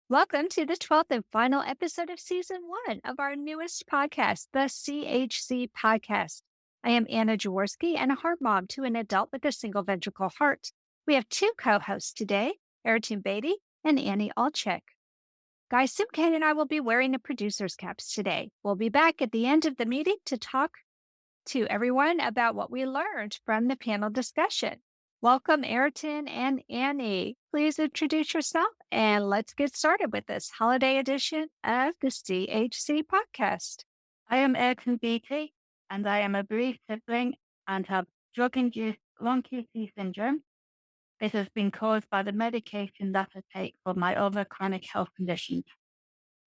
Welcome to the 12th and final episode of season one of our newest podcast, the CHC podcast. I am Anna Jaworski and a heart mom to an adult with a single ventricle heart. We have two co-hosts today, Aryton Beatty and Annie Ulchak. Guy Simcan and I will be wearing the producer's caps today. We'll be back at the end of the meeting to talk to everyone about what we learned from the panel discussion. Welcome, Aryton and Annie. Please introduce yourself and let's get started with this holiday edition of the CHC podcast. I am Aryton Beatty, and I am a bereaved sibling and have drug-induced long QT syndrome. This has been caused by the medication that I take for my other chronic health conditions.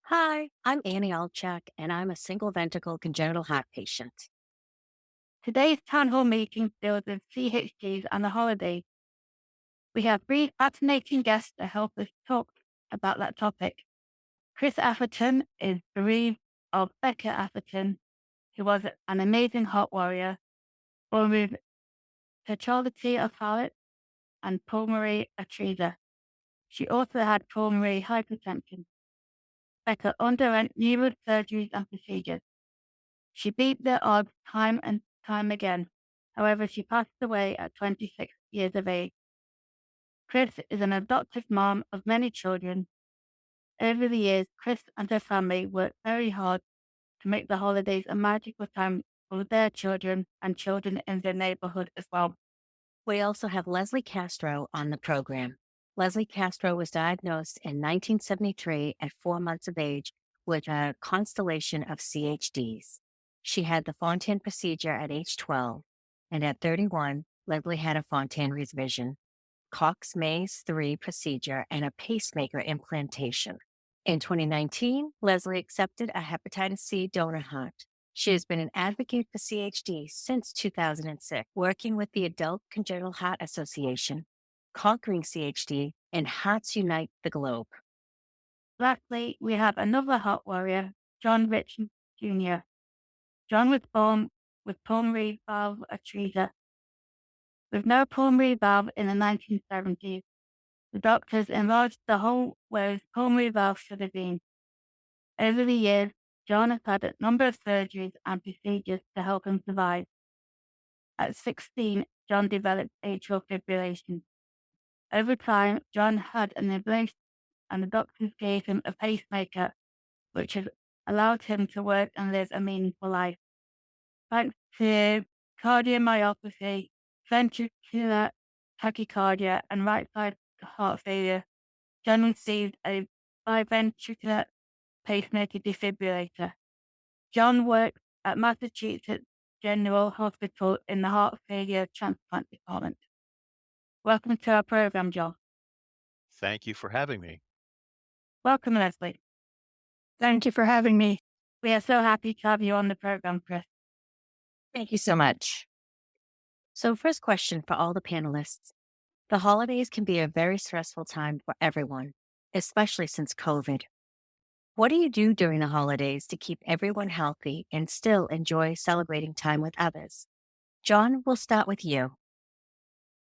Hi, I'm Annie Ulchak, and I'm a single ventricle congenital heart patient. Today's town hall meeting deals with CHDs and the holidays. We have three fascinating guests to help us talk about that topic. Chris Atherton is bereaved of Becca Atherton, who was an amazing heart warrior, born with totality of heart and pulmonary atresia. She also had pulmonary hypertension. Becca underwent numerous surgeries and procedures. She beat the odds time and time again. However, she passed away at 26 years of age. Chris is an adoptive mom of many children. Over the years, Chris and her family worked very hard to make the holidays a magical time for their children and children in their neighborhood as well. We also have Leslie Castro on the program. Leslie Castro was diagnosed in 1973 at 4 months of age with a constellation of CHDs. She had the Fontan procedure at age 12, and at 31, Leslie had a Fontan revision, Cox-Maze 3 procedure, and a pacemaker implantation. In 2019, Leslie accepted a hepatitis C donor heart. She has been an advocate for CHD since 2006, working with the Adult Congenital Heart Association, Conquering CHD, and Hearts Unite the Globe. Lastly, we have another heart warrior, John Ritchens Jr. John was born with pulmonary valve atresia. With no pulmonary valve in the 1970s, the doctors enlarged the hole where his pulmonary valve should have been. Over the years, John has had a number of surgeries and procedures to help him survive. At 16, John developed atrial fibrillation. Over time, John had an ablation and the doctors gave him a pacemaker, which has allowed him to work and live a meaningful life. Thanks to cardiomyopathy, ventricular tachycardia, and right side heart failure, John received a biventricular pacemaker defibrillator. John works at Massachusetts General Hospital in the heart failure transplant department. Welcome to our program, John. Thank you for having me. Welcome, Leslie. Thank you for having me. We are so happy to have you on the program, Chris. Thank you so much. So, first question for all the panelists. The holidays can be a very stressful time for everyone, especially since COVID. What do you do during the holidays to keep everyone healthy and still enjoy celebrating time with others? John, we'll start with you.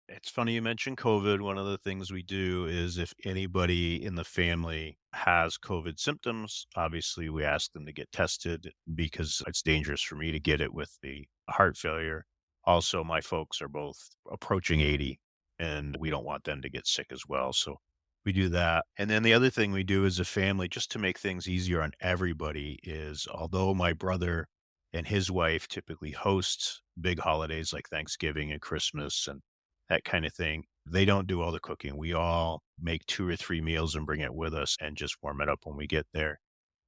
It's funny you mentioned COVID. One of the things we do is if anybody in the family has COVID symptoms, obviously we ask them to get tested because it's dangerous for me to get it with the heart failure. Also, my folks are both approaching 80 and we don't want them to get sick as well. So we do that. And then the other thing we do as a family, just to make things easier on everybody, is although my brother and his wife typically host big holidays like Thanksgiving and Christmas and that kind of thing. They don't do all the cooking. We all make 2 or 3 meals and bring it with us and just warm it up when we get there.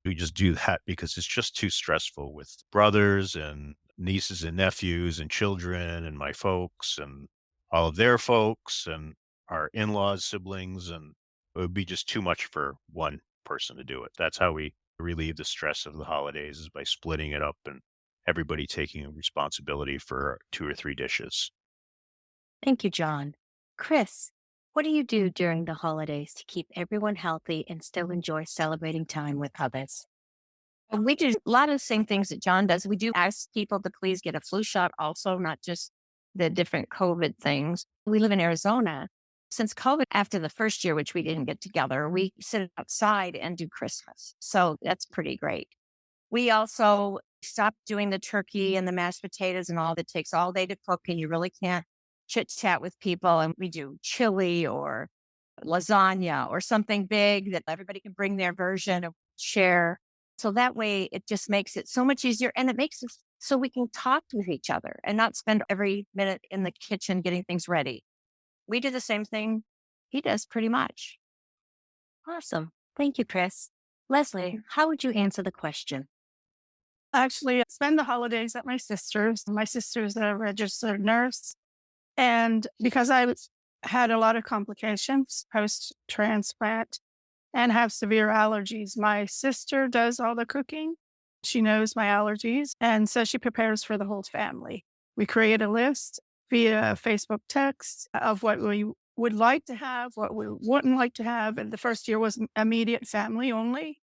We just do that because it's just too stressful with brothers and nieces and nephews and children and my folks and all of their folks and our in-laws, siblings, and it would be just too much for one person to do it. That's how we relieve the stress of the holidays is by splitting it up and everybody taking responsibility for 2 or 3 dishes. Thank you, John. Chris, what do you do during the holidays to keep everyone healthy and still enjoy celebrating time with others? We do a lot of the same things that John does. We do ask people to please get a flu shot also, not just the different COVID things. We live in Arizona, Since COVID, after the first year, which we didn't get together, we sit outside and do Christmas. So that's pretty great. We also stopped doing the turkey and the mashed potatoes and all that takes all day to cook, and you really can't chit chat with people. And we do chili or lasagna or something big that everybody can bring their version and share. So that way it just makes it so much easier, and it makes it so we can talk with each other and not spend every minute in the kitchen getting things ready. We do the same thing he does pretty much. Awesome. Thank you, Chris. Leslie, how would you answer the question? Actually, I spend the holidays at my sister's. My sister's a registered nurse. And because I had a lot of complications post-transplant and have severe allergies, my sister does all the cooking. She knows my allergies. And so she prepares for the whole family. We create a list via Facebook text of what we would like to have, what we wouldn't like to have. And the first year was immediate family only.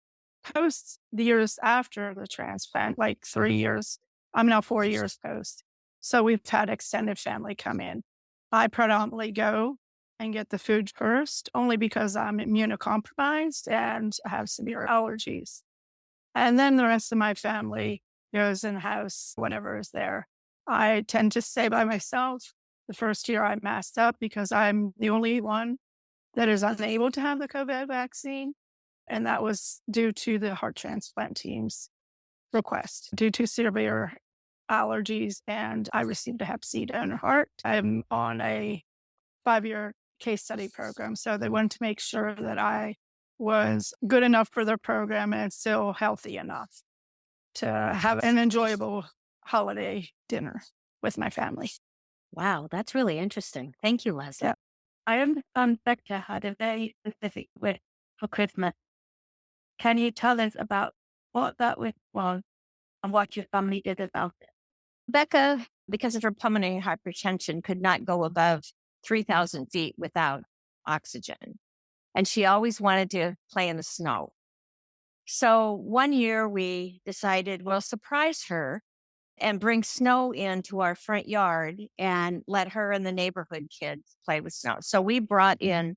Post the years after the transplant, like 3 years, I'm now 4 years post. So we've had extended family come in. I predominantly go and get the food first, only because I'm immunocompromised and have severe allergies. And then the rest of my family goes in house, whatever is there. I tend to stay by myself. The first year I masked up because I'm the only one that is unable to have the COVID vaccine. And that was due to the heart transplant team's request, due to severe allergies. And I received a hep C donor heart. I'm on a 5-year case study program. So they wanted to make sure that I was good enough for their program and still healthy enough to have an enjoyable holiday dinner with my family. Wow, that's really interesting. Thank you, Leslie. Yeah. I understand Becca had a very specific wish for Christmas. Can you tell us about what that wish was and what your family did about it? Becca, because of her pulmonary hypertension, could not go above 3,000 feet without oxygen. And she always wanted to play in the snow. So one year we decided we'll surprise her and bring snow into our front yard and let her and the neighborhood kids play with snow. So we brought in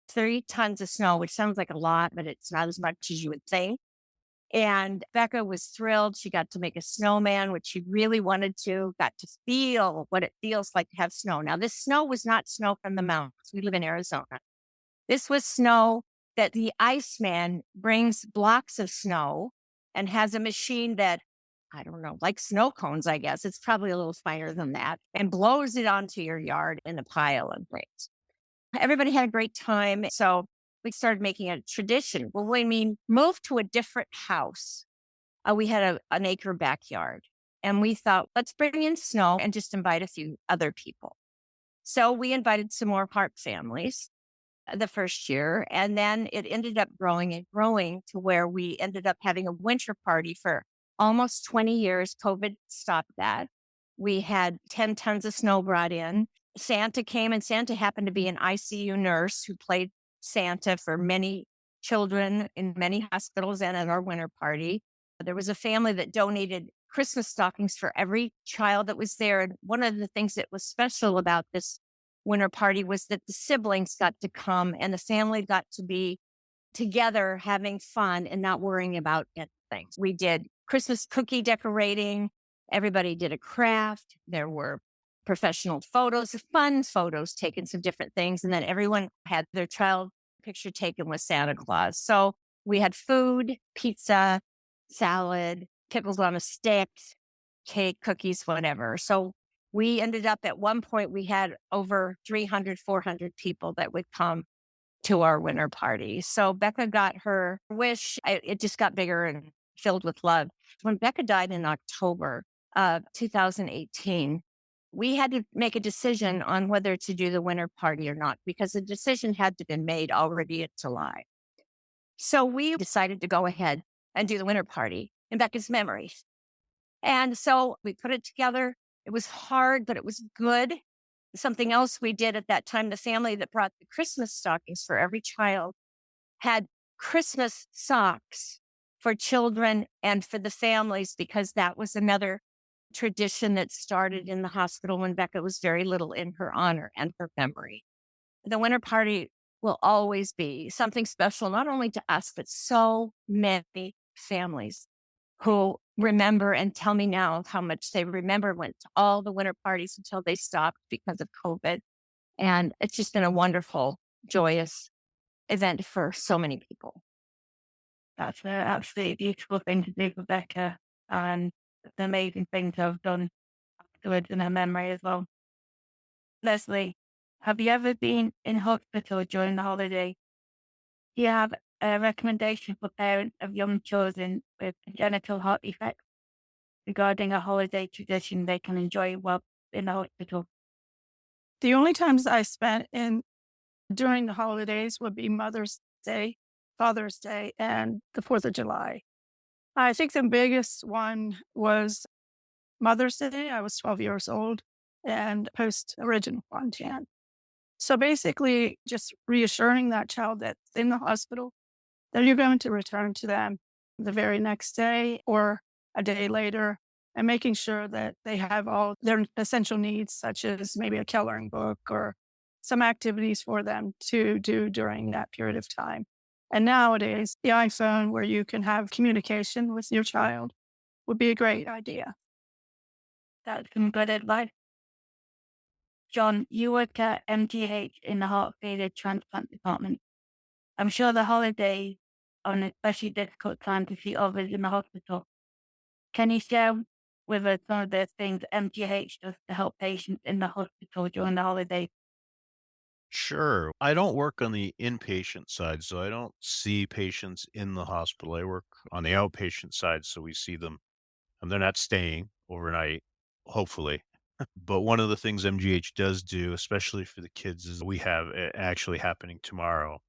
3 tons of snow, which sounds like a lot, but it's not as much as you would think. And Becca was thrilled. She got to make a snowman, which she really wanted to, got to feel what it feels like to have snow. Now, this snow was not snow from the mountains. We live in Arizona. This was snow that the Iceman brings blocks of snow and has a machine that, I don't know, like snow cones, I guess. It's probably a little finer than that, and blows it onto your yard in a pile and brings. Everybody had a great time. So we started making a tradition. Well, when we moved to a different house, we had an acre backyard. And we thought, let's bring in snow and just invite a few other people. So we invited some more Hart families the first year. And then it ended up growing and growing to where we ended up having a winter party for almost 20 years. COVID stopped that. We had 10 tons of snow brought in. Santa came, and Santa happened to be an ICU nurse who played Santa for many children in many hospitals and at our winter party. There was a family that donated Christmas stockings for every child that was there. And one of the things that was special about this winter party was that the siblings got to come and the family got to be together having fun and not worrying about anything. We did Christmas cookie decorating. Everybody did a craft. There were professional photos, fun photos taken, some different things. And then everyone had their child picture taken with Santa Claus. So we had food, pizza, salad, pickles on a stick, cake, cookies, whatever. So we ended up at one point, we had over 300, 400 people that would come to our winter party. So Becca got her wish. It just got bigger and filled with love. When Becca died in October of 2018, we had to make a decision on whether to do the winter party or not, because the decision had to be made already in July. So we decided to go ahead and do the winter party in Becca's memory. And so we put it together. It was hard, but it was good. Something else we did at that time, the family that brought the Christmas stockings for every child had Christmas socks for children and for the families, because that was another tradition that started in the hospital when Becca was very little in her honor and her memory. the winter party will always be something special, not only to us, but so many families who remember and tell me now how much they remember went to all the winter parties until they stopped because of COVID. And it's just been a wonderful, joyous event for so many people. That's an absolutely beautiful thing to do, Rebecca, and it's an amazing thing to have done afterwards in her memory as well. Leslie, have you ever been in hospital during the holiday? Do you have a recommendation for parents of young children with congenital heart defects regarding a holiday tradition they can enjoy while in the hospital? The only times I spent in during the holidays would be Mother's Day, Father's Day, and the 4th of July. I think the biggest one was Mother's Day. I was 12 years old, and post-original content. So basically, just reassuring that child that's in the hospital that you're going to return to them the very next day or a day later, and making sure that they have all their essential needs, such as maybe a coloring book or some activities for them to do during that period of time. And nowadays, the iPhone, where you can have communication with your child, would be a great idea. That's some good advice. John, you work at MGH in the heart failure transplant department. I'm sure the holidays are an especially difficult time to see others in the hospital. Can you share with us some of the things MGH does to help patients in the hospital during the holidays? Sure. I don't work on the inpatient side, so I don't see patients in the hospital. I work on the outpatient side, so we see them, and they're not staying overnight, hopefully. But one of the things MGH does do, especially for the kids, is we have it actually happening tomorrow.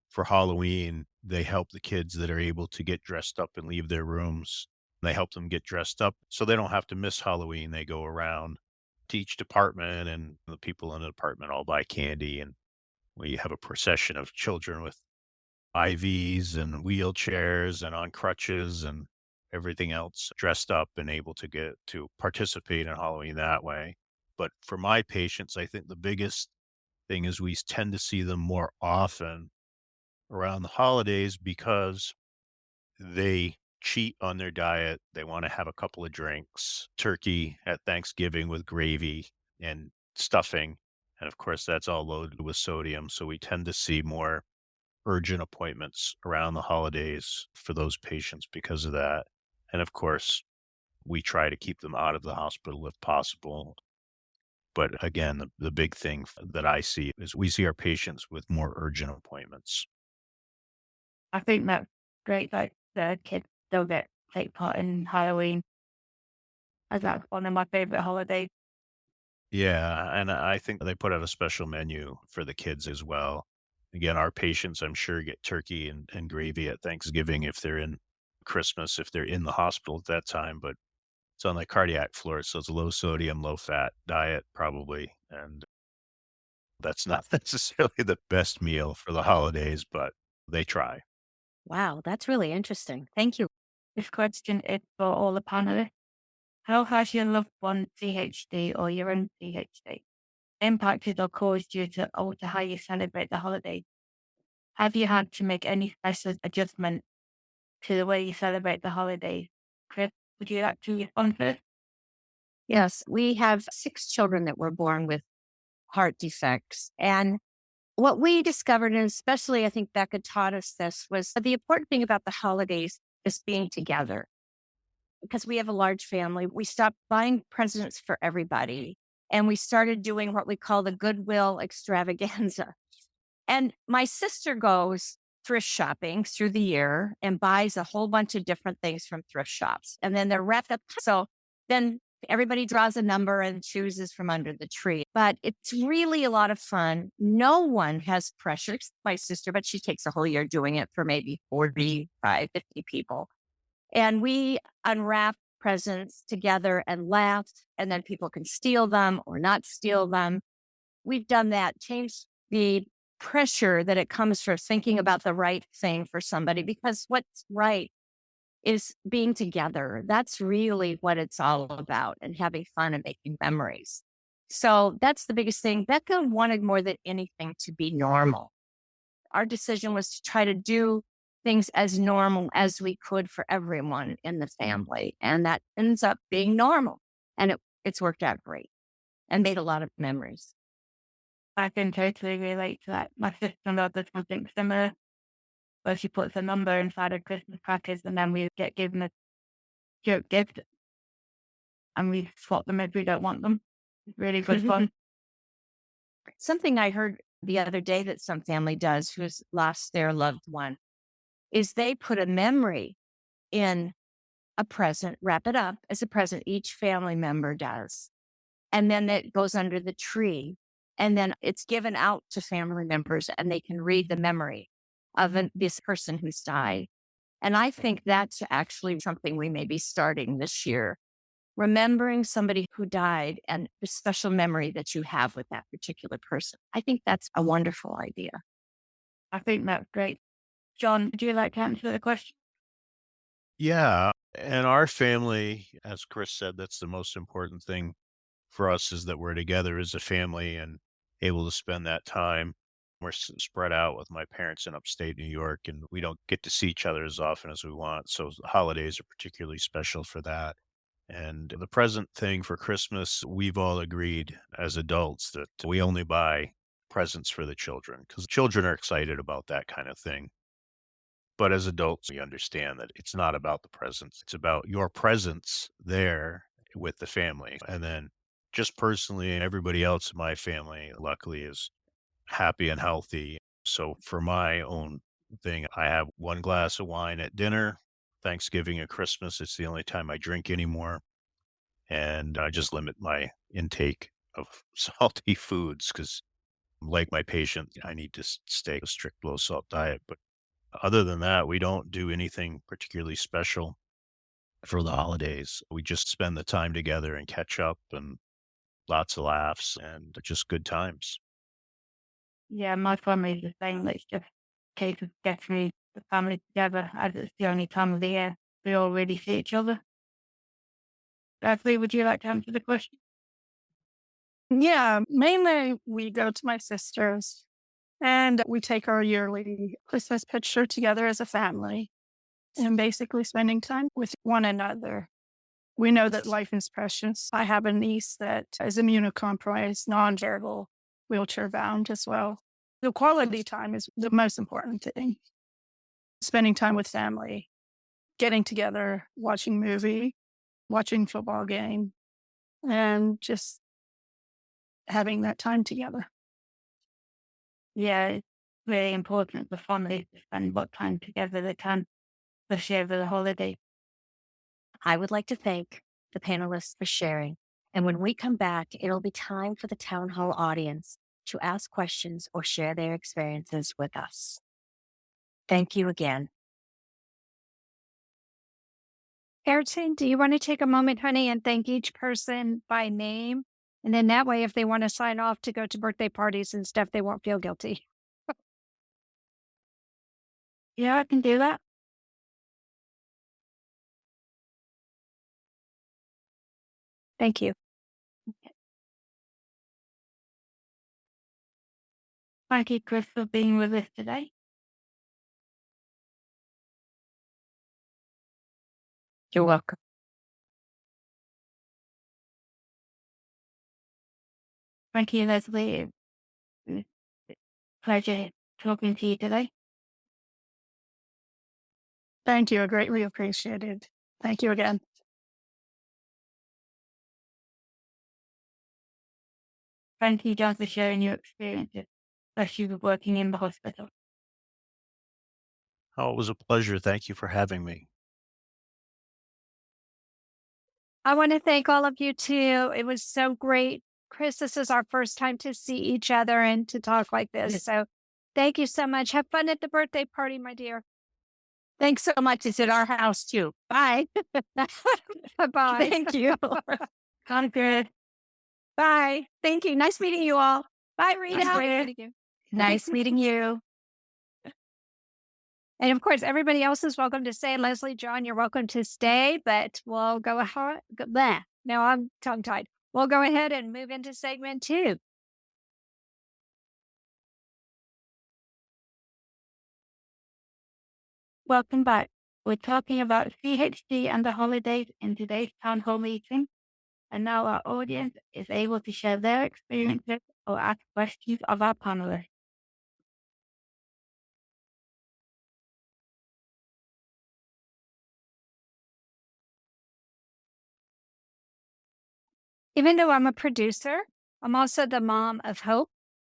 For Halloween, they help the kids that are able to get dressed up and leave their rooms. They help them get dressed up so they don't have to miss Halloween. They go around to each department, and the people in the department all buy candy. And we have a procession of children with IVs and wheelchairs and on crutches and everything else dressed up and able to get to participate in Halloween that way. But for my patients, I think the biggest thing is we tend to see them more often around the holidays because they cheat on their diet. They want to have a couple of drinks, turkey at Thanksgiving with gravy and stuffing. And of course, that's all loaded with sodium. So we tend to see more urgent appointments around the holidays for those patients because of that. And of course, we try to keep them out of the hospital if possible. But again, the big thing that I see is we see our patients with more urgent appointments. I think that's great that the kids still take part in Halloween, as that's one of my favorite holidays. Yeah, and I think they put out a special menu for the kids as well. Again, our patients, I'm sure, get turkey and gravy at Thanksgiving if they're in Christmas, if they're in the hospital at that time, but it's on the cardiac floor, so it's a low sodium, low fat diet probably, and that's not necessarily the best meal for the holidays, but they try. Wow, that's really interesting. Thank you. This question is for all the panelists. How has your loved one CHD or your own CHD impacted or caused you to alter how you celebrate the holidays? Have you had to make any special adjustment to the way you celebrate the holidays? Chris, would you like to respond first? Yes, we have 6 children that were born with heart defects. And what we discovered, and especially I think Becca taught us this, was the important thing about the holidays is being together. Because we have a large family, we stopped buying presents for everybody. And we started doing what we call the goodwill extravaganza. And my sister goes thrift shopping through the year and buys a whole bunch of different things from thrift shops. And then they're wrapped up. So then everybody draws a number and chooses from under the tree. But it's really a lot of fun. No one has pressure, except my sister, but she takes a whole year doing it for maybe 45, 50 people. And we unwrap presents together and laugh, and then people can steal them or not steal them. We've done that, changed the pressure that it comes from thinking about the right thing for somebody, because what's right is being together. That's really what it's all about, and having fun and making memories. So that's the biggest thing. Becca wanted more than anything to be normal. Our decision was to try to do things as normal as we could for everyone in the family. And that ends up being normal. And it's worked out great and made a lot of memories. I can totally relate to that. My sister-in-law does something similar, where she puts a number inside of Christmas crackers and then we get given a joke gift and we swap them if we don't want them. It's really good fun. Something I heard the other day that some family does who's lost their loved one is they put a memory in a present, wrap it up as a present, each family member does. And then it goes under the tree. And then it's given out to family members and they can read the memory of this person who's died. And I think that's actually something we may be starting this year. Remembering somebody who died and the special memory that you have with that particular person. I think that's a wonderful idea. I think that's great. John, would you like to answer the question? Yeah. And our family, as Chris said, that's the most important thing for us is that we're together as a family and able to spend that time. We're spread out with my parents in upstate New York, and we don't get to see each other as often as we want. So the holidays are particularly special for that. And the present thing for Christmas, we've all agreed as adults that we only buy presents for the children because children are excited about that kind of thing. But as adults, we understand that it's not about the presents. It's about your presence there with the family. And then just personally, and everybody else in my family, luckily, is happy and healthy. So for my own thing, I have one glass of wine at dinner. Thanksgiving and Christmas, it's the only time I drink anymore. And I just limit my intake of salty foods because, like my patient, I need to stay a strict low salt diet. But other than that, we don't do anything particularly special for the holidays. We just spend the time together and catch up and lots of laughs and just good times. Yeah, my family is the same. It's just a case of getting the family together as it's the only time of the year we all really see each other. Leslie, would you like to answer the question? Yeah, mainly we go to my sister's and we take our yearly Christmas picture together as a family and basically spending time with one another. We know that life is precious. I have a niece that is immunocompromised, nonverbal, wheelchair bound as well. The quality time is the most important thing. Spending time with family, getting together, watching movie, watching football game, and just having that time together. Yeah, it's really important for families to spend what time together they can, especially over the holiday. I would like to thank the panelists for sharing. And when we come back, it'll be time for the town hall audience to ask questions or share their experiences with us. Thank you again. Aryton, do you want to take a moment, honey, and thank each person by name? And then that way, if they want to sign off to go to birthday parties and stuff, they won't feel guilty. Yeah, I can do that. Thank you. Thank you, Chris, for being with us today. You're welcome. Thank you, Leslie. It's a pleasure talking to you today. Thank you. I greatly appreciated. Thank you again. Thank you, John, for sharing your experiences, especially with working in the hospital. Oh, it was a pleasure. Thank you for having me. I want to thank all of you too. It was so great. Chris, this is our first time to see each other and to talk like this. So thank you so much. Have fun at the birthday party, my dear. Thanks so much. It's at our house too. Bye. Bye-bye. Thank you. Congrats. Bye. Thank you. Nice meeting you all. Bye, Rita. Nice meeting you. And of course, everybody else is welcome to stay. Leslie, John, you're welcome to stay, but we'll go. Now I'm tongue-tied. We'll go ahead and move into segment 2. Welcome back. We're talking about CHD and the holidays in today's town hall meeting. And now our audience is able to share their experiences or ask questions of our panelists. Even though I'm a producer, I'm also the mom of Hope.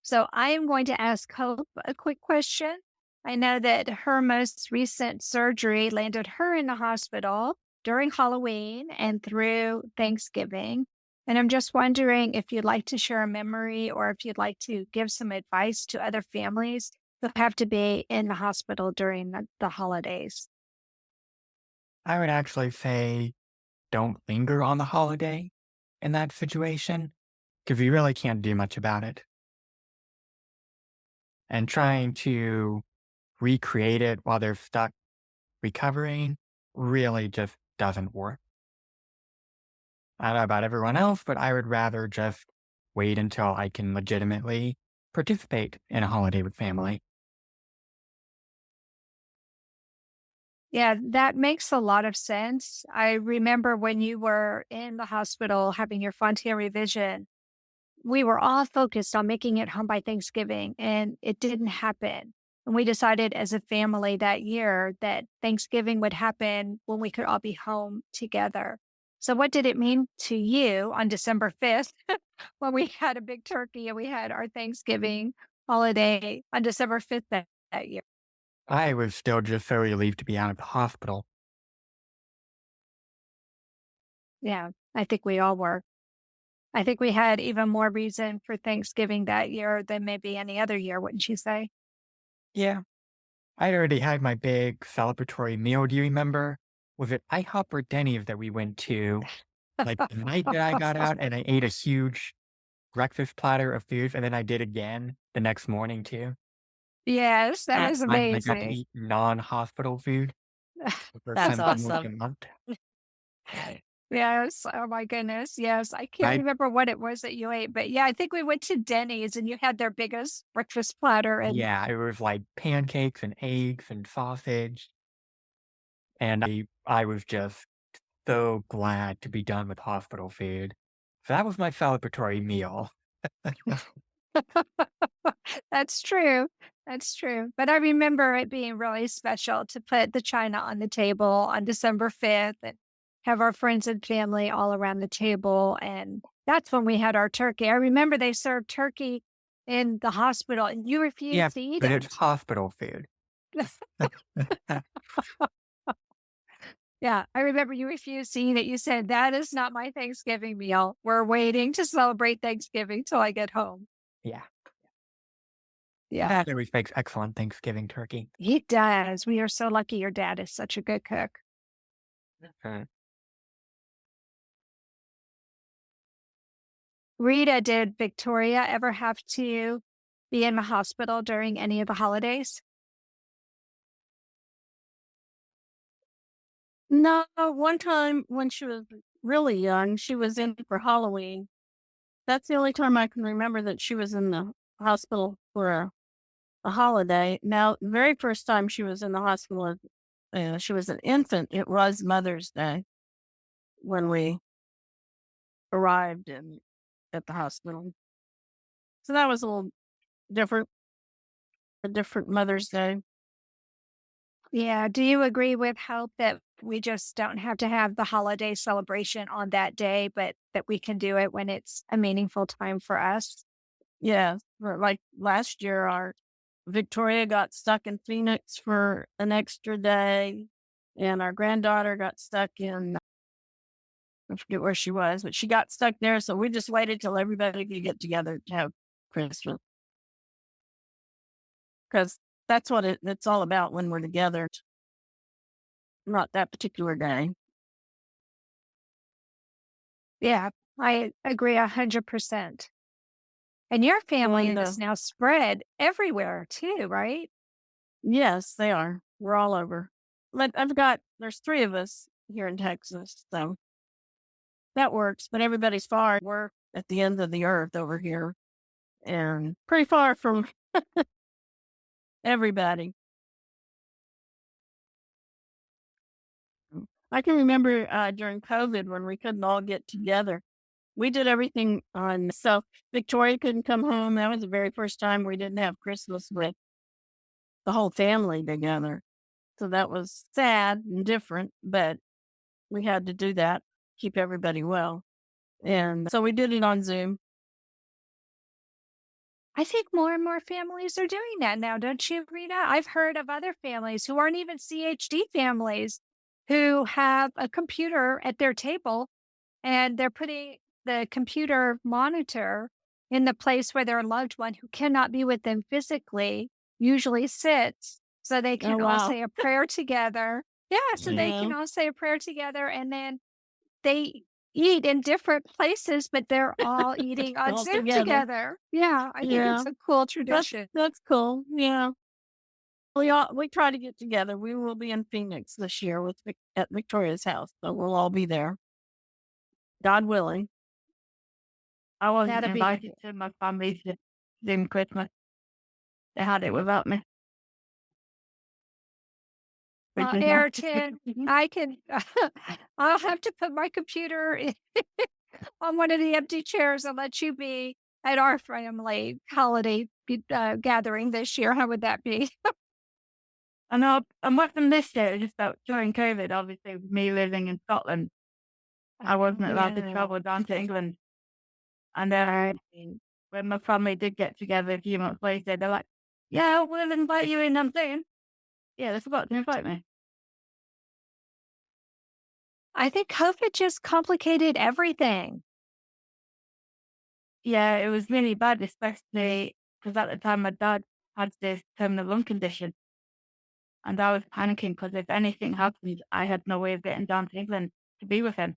So I am going to ask Hope a quick question. I know that her most recent surgery landed her in the hospital during Halloween and through Thanksgiving. And I'm just wondering if you'd like to share a memory or if you'd like to give some advice to other families who have to be in the hospital during the holidays. I would actually say don't linger on the holiday in that situation because you really can't do much about it. And trying to recreate it while they're stuck recovering really just doesn't work. I don't know about everyone else, but I would rather just wait until I can legitimately participate in a holiday with family. Yeah, that makes a lot of sense. I remember when you were in the hospital having your Fontaine revision, we were all focused on making it home by Thanksgiving, and it didn't happen. And we decided as a family that year that Thanksgiving would happen when we could all be home together. So, what did it mean to you on December 5th when we had a big turkey and we had our Thanksgiving holiday on December 5th that year? I was still just so relieved to be out of the hospital. Yeah, I think we all were. I think we had even more reason for Thanksgiving that year than maybe any other year, wouldn't you say? Yeah. I'd already had my big celebratory meal. Do you remember? Was it IHOP or Denny's that we went to like the night that I got out and I ate a huge breakfast platter of food and then I did again the next morning too? Yes, that was I got to amazing. eat non-hospital food the first That's time in almost a awesome. month. Yes. Oh my goodness. Yes. I can't I, remember what it was that you ate, but yeah, I think we went to Denny's and you had their biggest breakfast platter. And yeah, it was like pancakes and eggs and sausage. And I was just so glad to be done with hospital food. So that was my celebratory meal. that's true. That's true. But I remember it being really special to put the china on the table on December 5th and have our friends and family all around the table. And that's when we had our turkey. I remember they served turkey in the hospital and you Yeah, refused to eat but it's it. hospital food. Yeah, I remember you refused to eat it. You said, "That is not my Thanksgiving meal. We're waiting to celebrate Thanksgiving till I get home." Yeah. Yeah, Dad always makes excellent Thanksgiving turkey. he does. We are so lucky your dad is such a good cook. Uh, Rita, did Victoria ever have to be in the hospital during any of the holidays? No, one time when she was really young, she was in for Halloween. That's the only time I can remember that she was in the hospital for a holiday. Now, the very first time she was in the hospital, she was an infant. It was Mother's Day when we arrived at the hospital. So that was a little different, a different Mother's Day. Yeah. Do you agree with Hope that we just don't have to have the holiday celebration on that day, but that we can do it when it's a meaningful time for us? Yeah, like last year, our Victoria got stuck in Phoenix for an extra day, and our granddaughter got stuck in, I forget where she was, but she got stuck there. So we just waited till everybody could get together to have Christmas because that's what it's all about when we're together, not that particular day. Yeah, I agree 100%. And your family And is now spread everywhere too, right? yes, they are. We're all over. But there's 3 of us here in Texas. So that works. But everybody's far. We're at the end of the earth over here and pretty far from everybody. I can remember during COVID when we couldn't all get together. We did everything on, so Victoria couldn't come home. That was the very first time we didn't have Christmas with the whole family together. So that was sad and different, but we had to do that, keep everybody well. And so we did it on Zoom. I think more and more families are doing that now, don't you, Rita? I've heard of other families who aren't even CHD families who have a computer at their table and they're putting the computer monitor in the place where their loved one who cannot be with them physically usually sits so they can all say a prayer together. Yeah, so they can all say a prayer together and then they eat in different places, but they're all eating on Zoom together. Yeah, I think it's a cool tradition. That's cool. Yeah. We try to get together. We will be in Phoenix this year at Victoria's house, so we'll all be there. God willing. I wasn't invited to my family's Zoom Christmas. They had it without me. Aryton, I can, I'll have to put my computer on one of the empty chairs and let you be at our family holiday gathering this year. How would that be? I know I'm working this year just about during COVID, obviously, with me living in Scotland. I wasn't allowed to travel down to England. And then when my family did get together a few months later, they're like, yeah, we'll invite you in, I'm saying. Yeah, they forgot to invite me. I think COVID just complicated everything. Yeah, it was really bad, especially because at the time my dad had this terminal lung condition. And I was panicking because if anything happened, I had no way of getting down to England to be with him.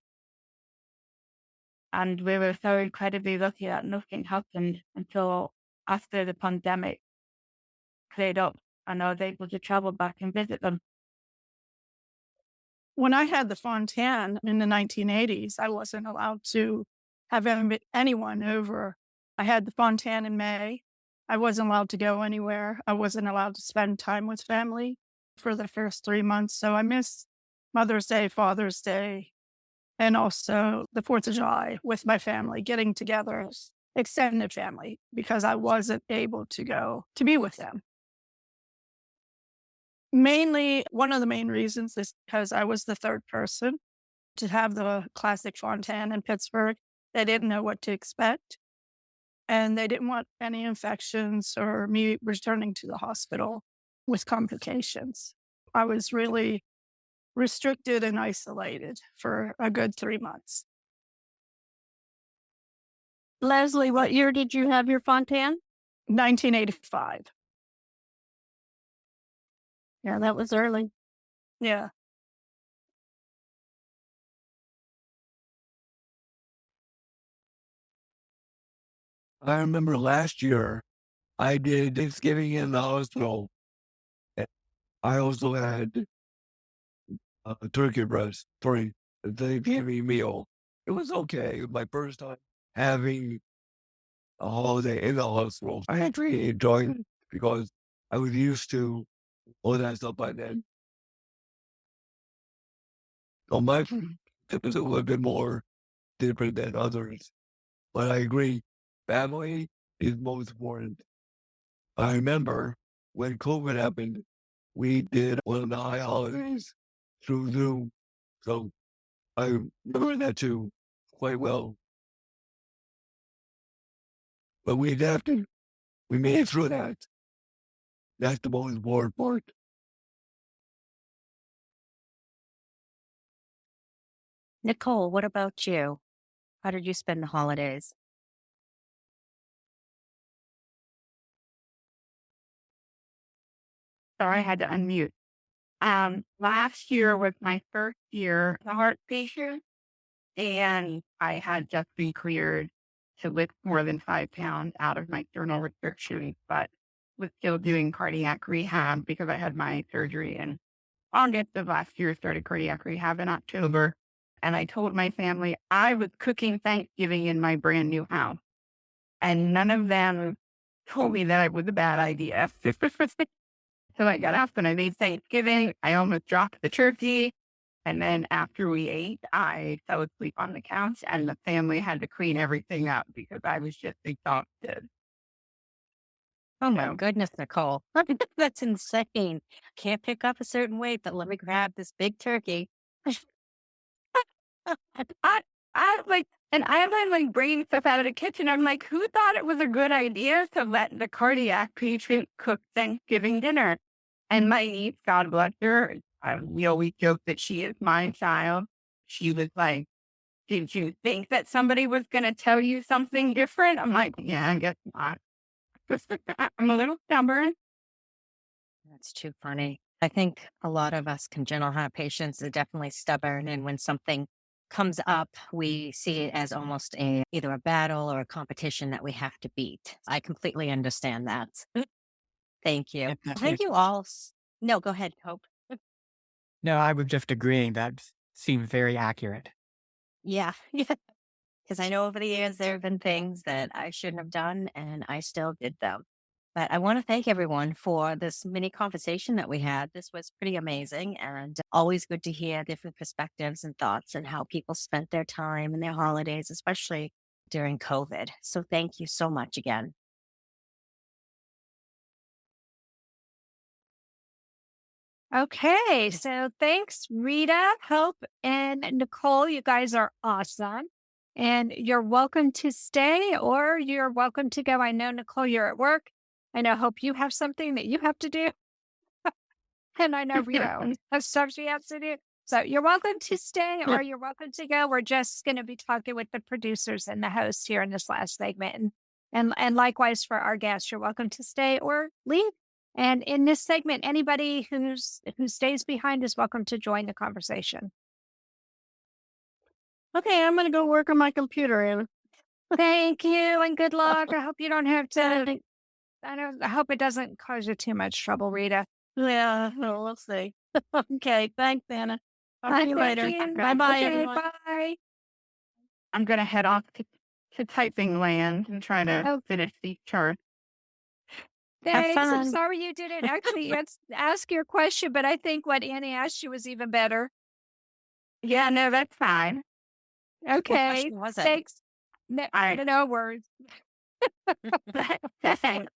And we were so incredibly lucky that nothing happened until after the pandemic cleared up and I was able to travel back and visit them. When I had the Fontaine in the 1980s, I wasn't allowed to have anyone over. I had the Fontaine in May. I wasn't allowed to go anywhere. I wasn't allowed to spend time with family for the first 3 months. So I missed Mother's Day, Father's Day, and also the 4th of July with my family, getting together as extended family, because I wasn't able to go to be with them. Mainly, one of the main reasons is because I was the third person to have the classic Fontaine in Pittsburgh. They didn't know what to expect, and they didn't want any infections or me returning to the hospital with complications. I was really restricted and isolated for a good 3 months. Leslie, what year did you have your Fontaine? 1985. Yeah, that was early. Yeah. I remember last year I did Thanksgiving in the hospital. I also had a turkey breast for the Thanksgiving meal. It was okay. It was my first time having a holiday in the hospital. I actually enjoyed it because I was used to all that stuff by then. So my it was a little bit more different than others. But I agree, family is most important. I remember when COVID happened, we did one of the high holidays through Zoom. So I remember that too quite well. But we adapted. We made it through that. That's the most important part. Nicole, what about you? How did you spend the holidays? Sorry, I had to unmute. Last year was my first year as a heart patient, and I had just been cleared to lift more than 5 pounds out of my external restrictions, but was still doing cardiac rehab because I had my surgery in August of last year, started cardiac rehab in October. and I told my family I was cooking Thanksgiving in my brand new house. And none of them told me that it was a bad idea. So I got up and I made Thanksgiving. I almost dropped the turkey. And then after we ate, I fell asleep on the couch and the family had to clean everything up because I was just exhausted. Oh my goodness, Nicole. That's insane. Can't pick up a certain weight, but let me grab this big turkey. I like, and I was like bringing stuff out of the kitchen. I'm like, who thought it was a good idea to let the cardiac patient cook Thanksgiving dinner? And my niece, God bless her, we always joke that she is my child. She was like, did you think that somebody was going to tell you something different? I'm like, yeah, I guess not. I'm a little stubborn. That's too funny. I think a lot of us congenital heart patients are definitely stubborn. And when something comes up, we see it as almost either a battle or a competition that we have to beat. I completely understand that. Thank you. Thank you all. No, go ahead, Hope. No, I was just agreeing. That seemed very accurate. Yeah. Because I know over the years there have been things that I shouldn't have done and I still did them. But I want to thank everyone for this mini conversation that we had. This was pretty amazing and always good to hear different perspectives and thoughts and how people spent their time and their holidays, especially during COVID. So thank you so much again. Okay, so thanks, Rita, Hope, and Nicole. You guys are awesome. And you're welcome to stay or you're welcome to go. I know, Nicole, you're at work. I know, Hope, you have something that you have to do. And I know Rita has stuff she has to do. So you're welcome to stay or you're welcome to go. We're just going to be talking with the producers and the host here in this last segment. And likewise for our guests, you're welcome to stay or leave. And in this segment, anybody who stays behind is welcome to join the conversation. Okay, I'm going to go work on my computer. And Thank you and good luck. I hope you don't have to. I hope it doesn't cause you too much trouble, Rita. yeah, well, we'll see. Okay, thanks, Anna. Talk to you Thank later. you. Bye-bye, Okay, everyone. bye. I'm going to head off to typing land and try to finish these charts. Thanks. I'm fun. sorry you didn't actually ask your question, but I think what Annie asked you was even better. Yeah, no, that's fine. Okay. question was it? Thanks. No words. Thanks.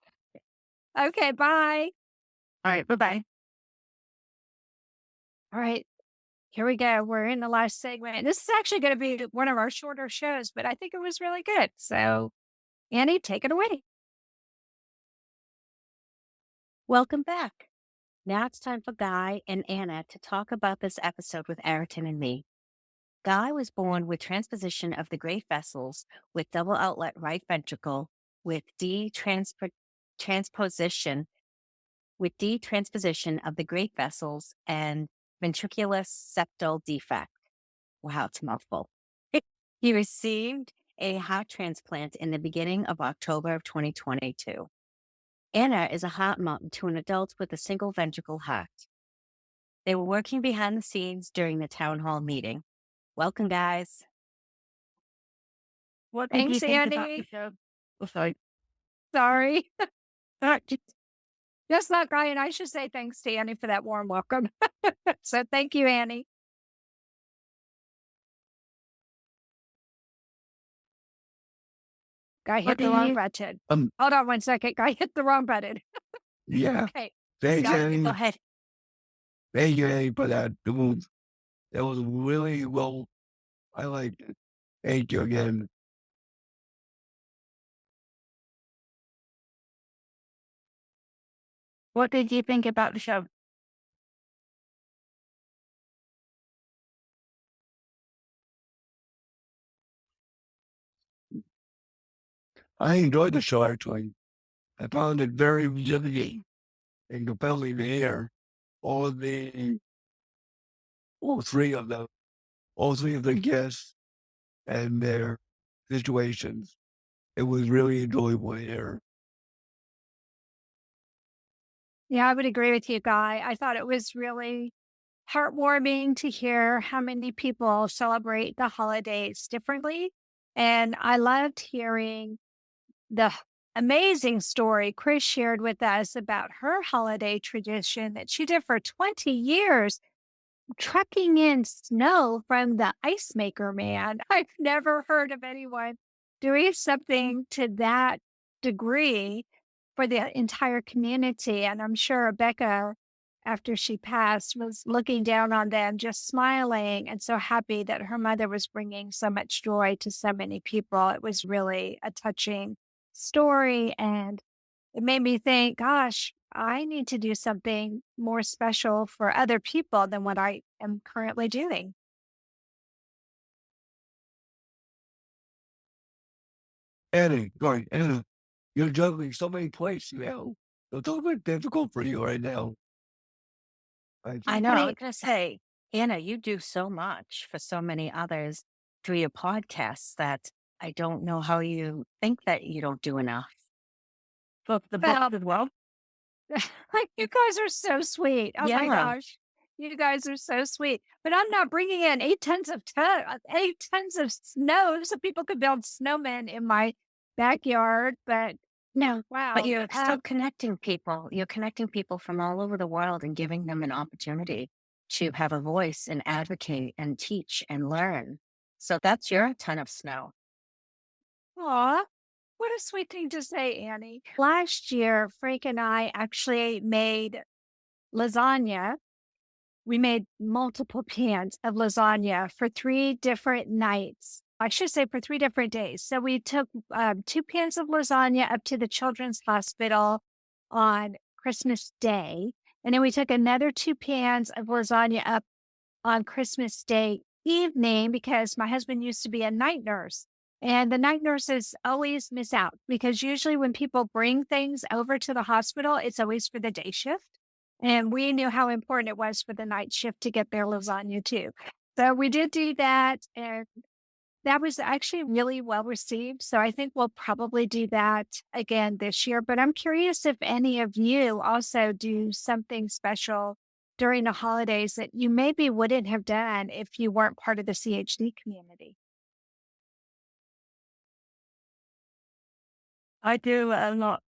Okay, bye. All right, bye-bye. All right. Here we go. We're in the last segment. This is actually going to be one of our shorter shows, but I think it was really good. So, Annie, take it away. Welcome back. Now it's time for Guy and Anna to talk about this episode with Aryton and me. Guy was born with transposition of the great vessels with double outlet right ventricle with transposition of the great vessels and ventriculus septal defect. Wow, it's a mouthful. He received a heart transplant in the beginning of October of 2022. Anna is a heart mom to an adult with a single ventricle heart. They were working behind the scenes during the town hall meeting. Welcome, guys. What did you Thanks, think about Annie. the show? Oh, sorry. Sorry. Just not Guy, and I should say thanks to Annie for that warm welcome. So thank you, Annie. Guy hit the wrong button. Hold on one second. Guy hit the wrong button. Yeah. Okay. Thanks, Guy, Annie. Go ahead. Thank you, Annie, for that. It was really well. I liked it. Thank you again. What did you think about the show? I enjoyed the show, actually. I found it very riveting and compelling to hear all three of the guests and their situations. It was really enjoyable to hear. yeah, I would agree with you, Guy. I thought it was really heartwarming to hear how many people celebrate the holidays differently. And I loved hearing the amazing story Chris shared with us about her holiday tradition that she did for 20 years, trucking in snow from the ice maker man. I've never heard of anyone doing something to that degree for the entire community. And I'm sure Rebecca, after she passed, was looking down on them, just smiling and so happy that her mother was bringing so much joy to so many people. It was really a touching story. And it made me think, gosh, I need to do something more special for other people than what I am currently doing. Anna, you're juggling so many plates now. It's a little bit difficult for you right now. I know. I was Right. going to say, Anna, you do so much for so many others through your podcasts that I don't know how you think that you don't do enough. For the Well, books as well. you guys are so sweet. Oh my Yeah. gosh. You guys are so sweet. But I'm not bringing in 8 tons of snow so people could build snowmen in my backyard. But No, wow. but you're still connecting people. You're connecting people from all over the world and giving them an opportunity to have a voice and advocate and teach and learn. So that's your ton of snow. Aw, what a sweet thing to say, Annie. Last year, Frank and I actually made lasagna. We made multiple pans of lasagna for 3 different nights. I should say for 3 different days. So we took 2 pans of lasagna up to the Children's Hospital on Christmas Day. And then we took another 2 pans of lasagna up on Christmas Day evening because my husband used to be a night nurse. And the night nurses always miss out because usually when people bring things over to the hospital, it's always for the day shift. And we knew how important it was for the night shift to get their lasagna too. So we did do that. And that was actually really well received. So I think we'll probably do that again this year. But I'm curious if any of you also do something special during the holidays that you maybe wouldn't have done if you weren't part of the CHD community. I do a lot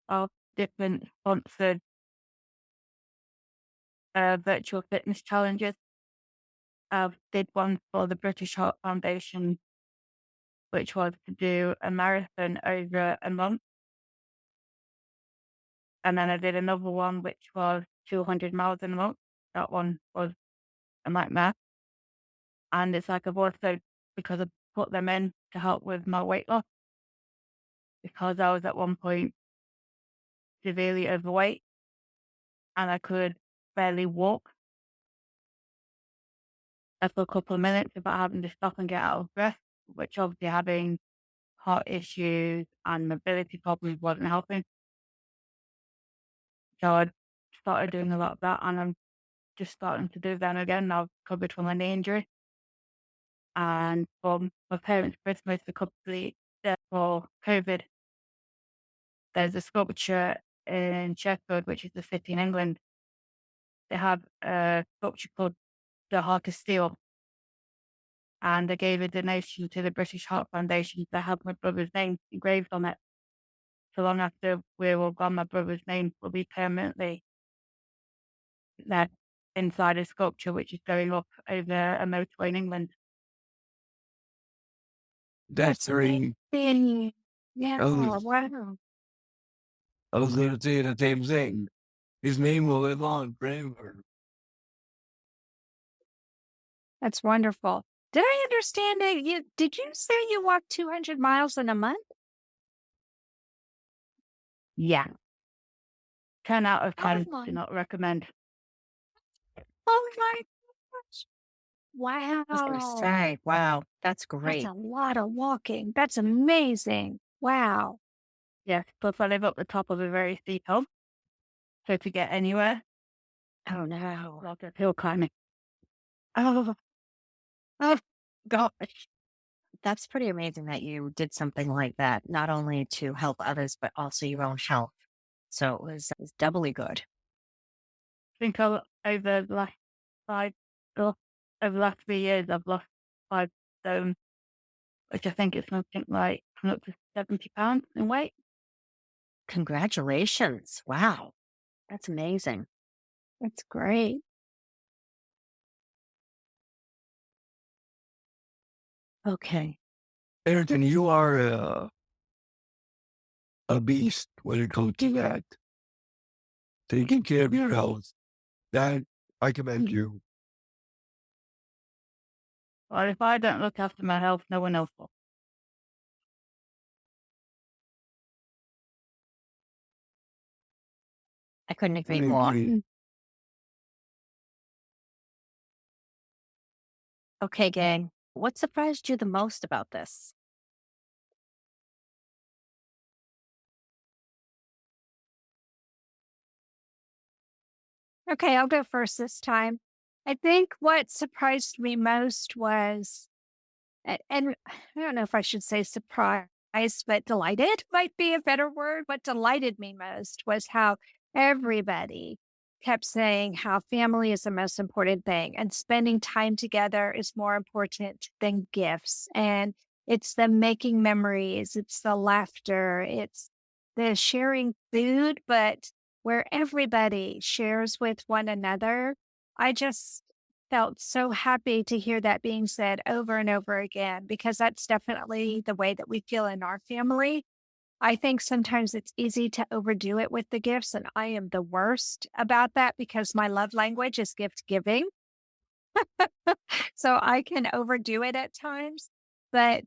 of different sponsored virtual fitness challenges. I did one for the British Heart Foundation, which was to do a marathon over a month. And then I did another one, which was 200 miles in a month. That one was a nightmare. And it's like I've also, because I put them in to help with my weight loss, because I was at one point severely overweight and I could barely walk for a couple of minutes without having to stop and get out of breath, which obviously having heart issues and mobility problems wasn't helping. So I started doing a lot of that, and I'm just starting to do them again now, recovered from a knee injury. And for my parents' Christmas, a couple of weeks for COVID, there's a sculpture in Sheffield, which is the city in England. They have a sculpture called The Heart of Steel. And they gave a donation to the British Heart Foundation to have my brother's name engraved on it. So long after we're all gone, my brother's name will be permanently there inside a sculpture which is going up over a motorway in England. That's very. Yeah. Oh, Wow. I was going to say the same thing. His name will live on forever. That's wonderful. Did I understand that did you say you walked 200 miles in a month? Yeah. 10 out of 10 my- do not recommend. Oh my gosh. I was going to Wow. say, wow, that's That's great. a lot of walking. That's amazing. Wow. Yes, plus I live up the top of a very steep hill. So to get anywhere, Oh, no. a lot of hill climbing. Oh, oh, gosh. That's pretty amazing that you did something like that, not only to help others, but also your own health. So it was doubly good. I think over the last 5 stuff. Over the last 3 years, I've lost 5 stone, which I think is something like coming up to 70 pounds in weight. Congratulations. Wow. That's amazing. That's great. Okay. Aryton, you are a beast when it comes to that. Taking care of your health. That, I commend you. Well, if I don't look after my health, no one else will. I couldn't I agree more. agree. Okay, gang. What surprised you the most about this? Okay, I'll go first this time. I think what surprised me most was, and I don't know if I should say surprised, but delighted might be a better word. What delighted me most was how everybody kept saying how family is the most important thing and spending time together is more important than gifts. And it's the making memories, it's the laughter, it's the sharing food, but where everybody shares with one another. I just felt so happy to hear that being said over and over again, because that's definitely the way that we feel in our family. I think sometimes it's easy to overdo it with the gifts, and I am the worst about that because my love language is gift giving. So I can overdo it at times, but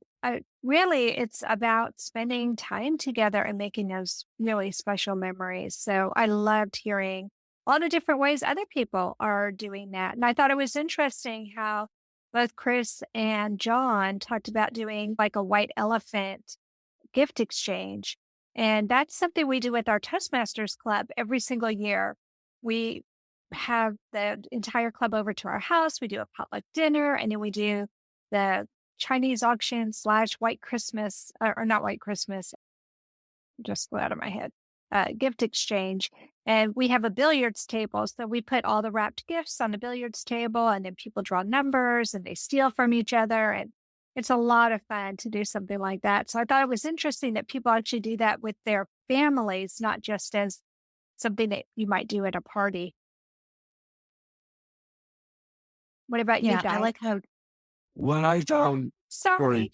really it's about spending time together and making those really special memories. So I loved hearing all the different ways other people are doing that. And I thought it was interesting how both Chris and John talked about doing like a white elephant gift exchange. And that's something we do with our Toastmasters Club every single year. We have the entire club over to our house. We do a potluck dinner, and then we do the Chinese auction / white Christmas, or not white Christmas, just go out of my head, gift exchange. And we have a billiards table. So we put all the wrapped gifts on the billiards table, and then people draw numbers and they steal from each other. And it's a lot of fun to do something like that. So I thought it was interesting that people actually do that with their families, not just as something that you might do at a party. What about you Yeah, guys? I like how When I found, Sorry,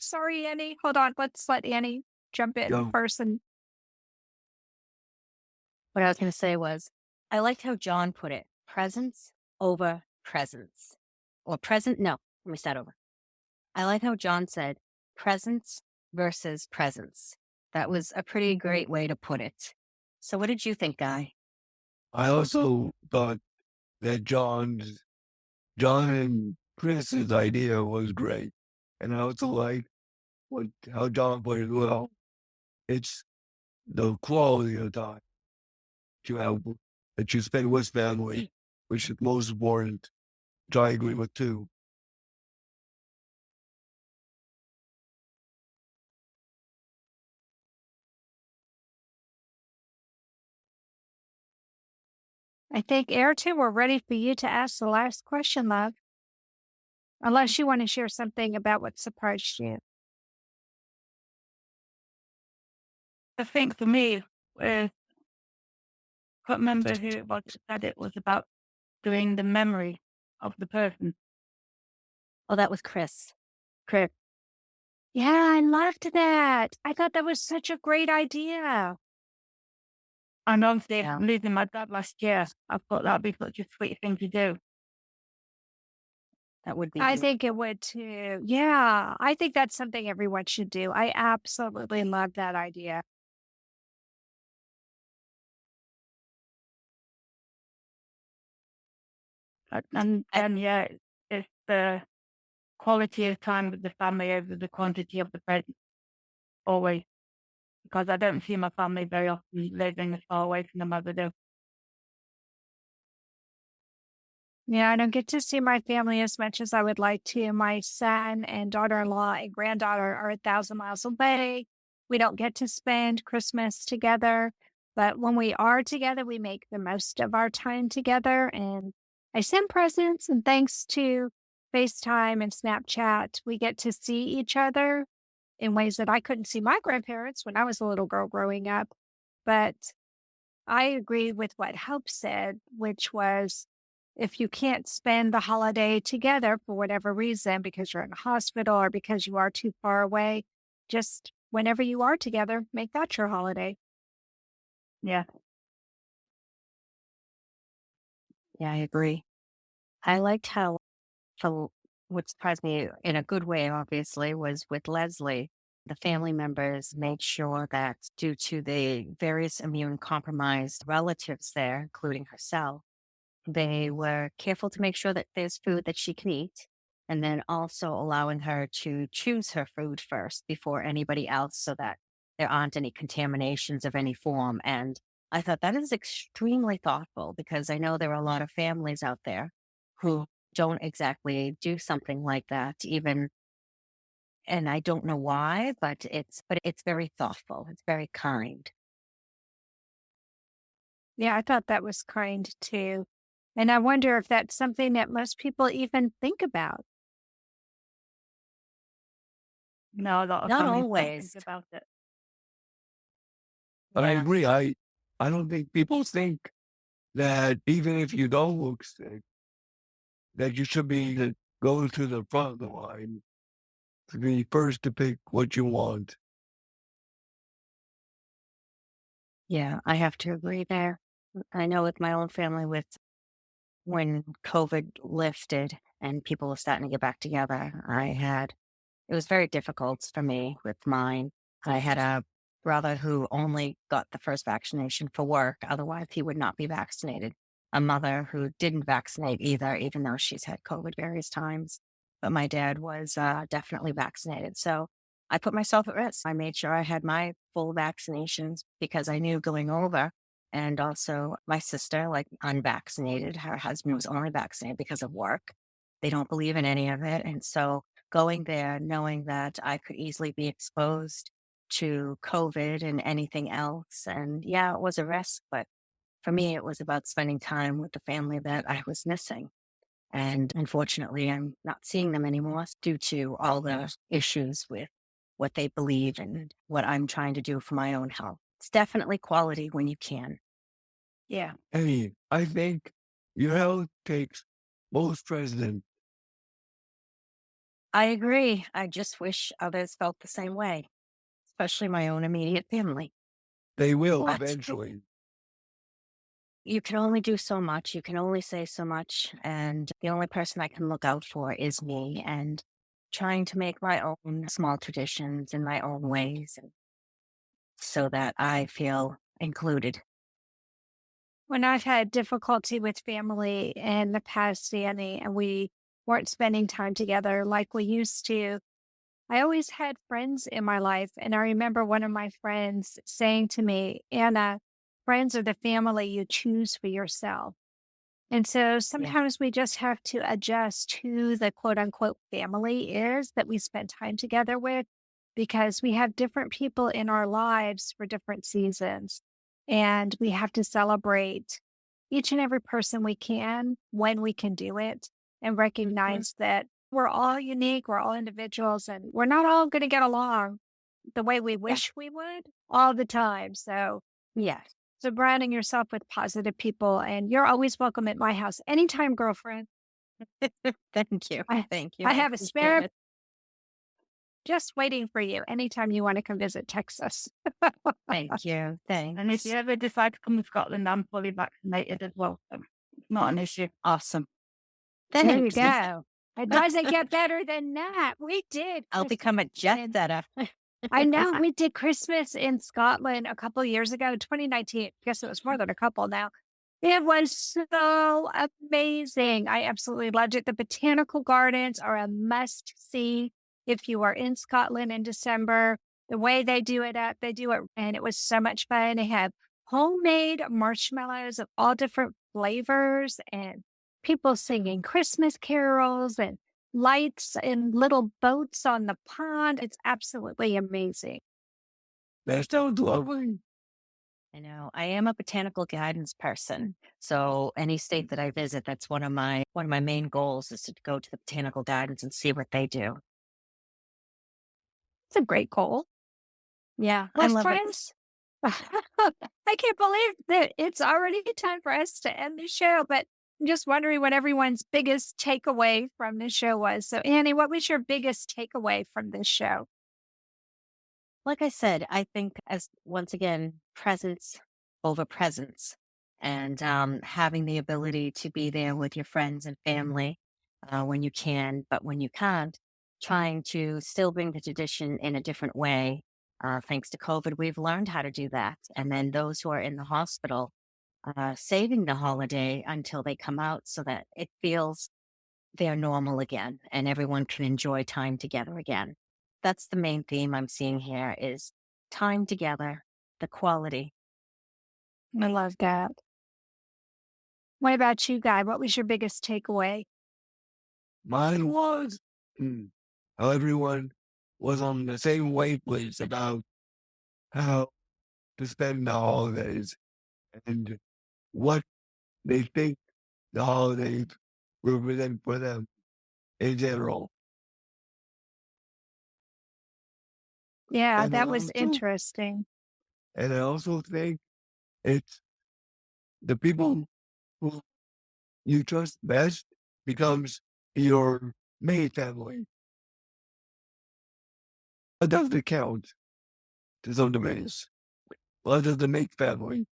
Annie. Hold on. Let's let Annie jump in Yeah. first. And what I was going to say was, I liked how John put it, presence over presence. Or present, no, let me start over. I like how John said, presence versus presence. That was a pretty great way to put it. So what did you think, Guy? I also thought that John and Chris's idea was great. And I also like how John put it well. It's the quality of time you have that you spend with family, which is most important, which I agree with too. I think, Aryton, we're ready for you to ask the last question, love. Unless you want to share something about what surprised you. I think for me, I can't remember who it was that said it was about doing the memory of the person. Oh, that was Chris. Chris. Yeah, I loved that. I thought that was such a great idea. And obviously, Yeah. losing my dad last year, I thought that'd be such a sweet thing to do. That would be. I think it would too. Yeah, I think that's something everyone should do. I absolutely love that idea. And yeah, it's the quality of time with the family over the quantity of the present, always. Because I don't see my family very often living as far away from them as I do. Yeah, I don't get to see my family as much as I would like to. My son and daughter-in-law and granddaughter are 1,000 miles away. We don't get to spend Christmas together. But when we are together, we make the most of our time together. And I send presents, and thanks to FaceTime and Snapchat, we get to see each other in ways that I couldn't see my grandparents when I was a little girl growing up. But I agree with what Hope said, which was if you can't spend the holiday together for whatever reason, because you're in a hospital or because you are too far away, just whenever you are together, make that your holiday. Yeah. Yeah, I agree. I liked how, so what surprised me in a good way, obviously, was with Leslie. The family members made sure that due to the various immune compromised relatives there, including herself, they were careful to make sure that there's food that she can eat, and then also allowing her to choose her food first before anybody else so that there aren't any contaminations of any form. And I thought that is extremely thoughtful because I know there are a lot of families out there who don't exactly do something like that, even, and I don't know why, but it's very thoughtful. It's very kind. Yeah, I thought that was kind too. And I wonder if that's something that most people even think about. No, a lot of Not families don't always. think about it. But I Yeah. agree. I don't think people think that even if you don't look sick, that you should be go to the front of the line to be first to pick what you want. Yeah, I have to agree there. I know with my own family, with when COVID lifted and people were starting to get back together, it was very difficult for me with mine. I had a brother who only got the first vaccination for work. Otherwise, he would not be vaccinated. A mother who didn't vaccinate either, even though she's had COVID various times. But my dad was definitely vaccinated. So I put myself at risk. I made sure I had my full vaccinations because I knew going over. And also my sister, like unvaccinated, her husband was only vaccinated because of work. They don't believe in any of it. And so going there, knowing that I could easily be exposed to COVID and anything else. And yeah, it was a risk, but for me, it was about spending time with the family that I was missing. And unfortunately, I'm not seeing them anymore due to all the issues with what they believe and what I'm trying to do for my own health. It's definitely quality when you can. Yeah. Hey, I think your health takes most presidents. I agree. I just wish others felt the same way, especially my own immediate family. They will But eventually. you can only do so much. You can only say so much. And the only person I can look out for is me and trying to make my own small traditions in my own ways so that I feel included. When I've had difficulty with family in the past, Danny, and we weren't spending time together like we used to, I always had friends in my life. And I remember one of my friends saying to me, Anna, friends are the family you choose for yourself. And so Yeah. sometimes we just have to adjust who the quote unquote family is that we spend time together with because we have different people in our lives for different seasons. And we have to celebrate each and every person we can when we can do it and recognize that we're all unique, we're all individuals, and we're not all going to get along the way we wish we would all the time. So Yeah. surrounding yourself with positive people, and you're always welcome at my house anytime, girlfriend. Thank you. I, Thank you. I I have a appreciate spare it. just waiting for you anytime you want to come visit Texas. Thank you. Thanks. And if you ever decide to come to Scotland, I'm fully vaccinated as well. So it's not an issue. Awesome. There you Thanks. go. It doesn't get better than that. We did. I'll Christmas become a jet in- setter. I know we did Christmas in Scotland a couple years ago, 2019. I guess it was more than a couple now. It was so amazing. I absolutely loved it. The botanical gardens are a must see if you are in Scotland in December. The way they do it up, they do it, and it was so much fun. They have homemade marshmallows of all different flavors and people singing Christmas carols and lights and little boats on the pond. It's absolutely amazing. That sounds lovely. I know. I am a botanical guidance person. So any state that I visit, that's one of my main goals is to go to the botanical gardens and see what they do. It's a great goal. Yeah, I Well, love it. friends, I can't believe that it's already time for us to end the show, but I'm just wondering what everyone's biggest takeaway from the show was. So, Annie, what was your biggest takeaway from this show? Like I said, I think as once again, presence over presence and having the ability to be there with your friends and family when you can, but when you can't, trying to still bring the tradition in a different way. Thanks to COVID, we've learned how to do that. And then those who are in the hospital, saving the holiday until they come out so that it feels they're normal again and everyone can enjoy time together again. That's the main theme I'm seeing here is time together, the quality. I love that. What about you, Guy? What was your biggest takeaway? Mine was how everyone was on the same wavelength about how to spend the holidays and what they think the holidays represent for them in general. Yeah, And that was interesting. I also think it's the people who you trust best becomes your main family. What does it count to some demands? What does it make family?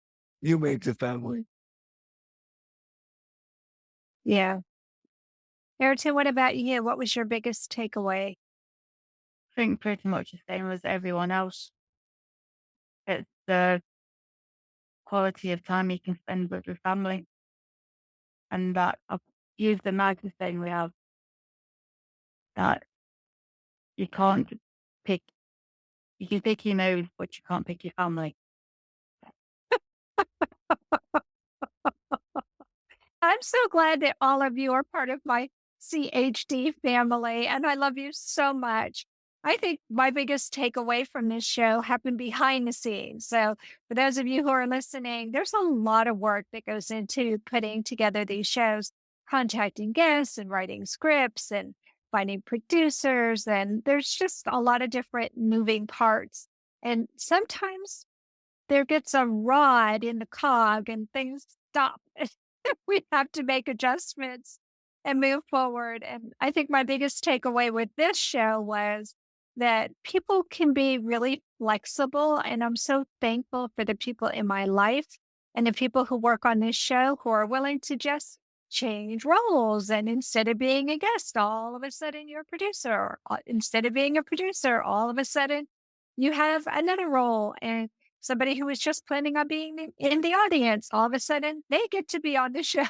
You make the family. Yeah. Aryton, what about you? What was your biggest takeaway? I think pretty much the same as everyone else. It's the quality of time you can spend with your family. And that I've used the nicest thing we have that you can't pick. You can pick your nose, but you can't pick your family. I'm so glad that all of you are part of my CHD family, and I love you so much. I think my biggest takeaway from this show happened behind the scenes. So, for those of you who are listening, there's a lot of work that goes into putting together these shows, contacting guests and writing scripts and finding producers. And there's just a lot of different moving parts. And sometimes there gets a rod in the cog and things stop. We have to make adjustments and move forward. And I think my biggest takeaway with this show was that people can be really flexible. And I'm so thankful for the people in my life and the people who work on this show who are willing to just change roles. And instead of being a guest, all of a sudden you're a producer. Or instead of being a producer, all of a sudden you have another role. And somebody who was just planning on being in the audience, all of a sudden they get to be on the show.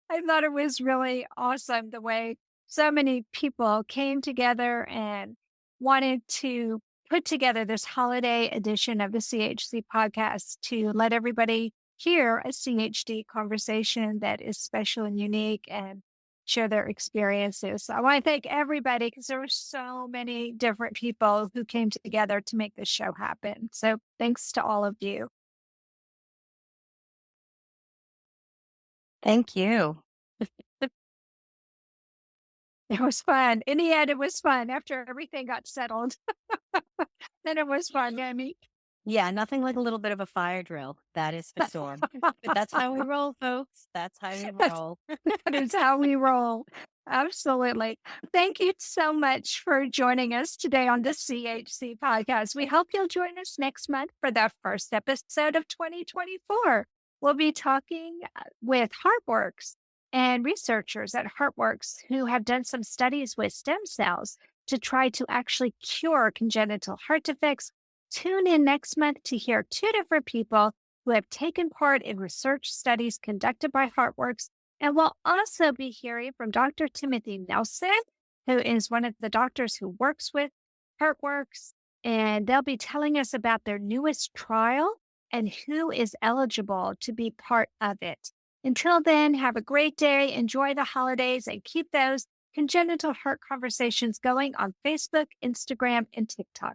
I thought it was really awesome the way so many people came together and wanted to put together this holiday edition of the CHC podcast to let everybody hear a CHD conversation that is special and unique and share their experiences. So I want to thank everybody because there were so many different people who came together to make this show happen. So thanks to all of you. Thank you. It was fun. In the end, it was fun after everything got settled. Then it was fun, Amy. Yeah, nothing like a little bit of a fire drill. That is for sure. But that's how we roll, folks. That's how we roll. That is how we roll. Absolutely. Thank you so much for joining us today on the CHC podcast. We hope you'll join us next month for the first episode of 2024. We'll be talking with HeartWorks and researchers at HeartWorks who have done some studies with stem cells to try to actually cure congenital heart defects. Tune in next month to hear two different people who have taken part in research studies conducted by HeartWorks. And we'll also be hearing from Dr. Timothy Nelson, who is one of the doctors who works with HeartWorks. And they'll be telling us about their newest trial and who is eligible to be part of it. Until then, have a great day, enjoy the holidays, and keep those congenital heart conversations going on Facebook, Instagram, and TikTok.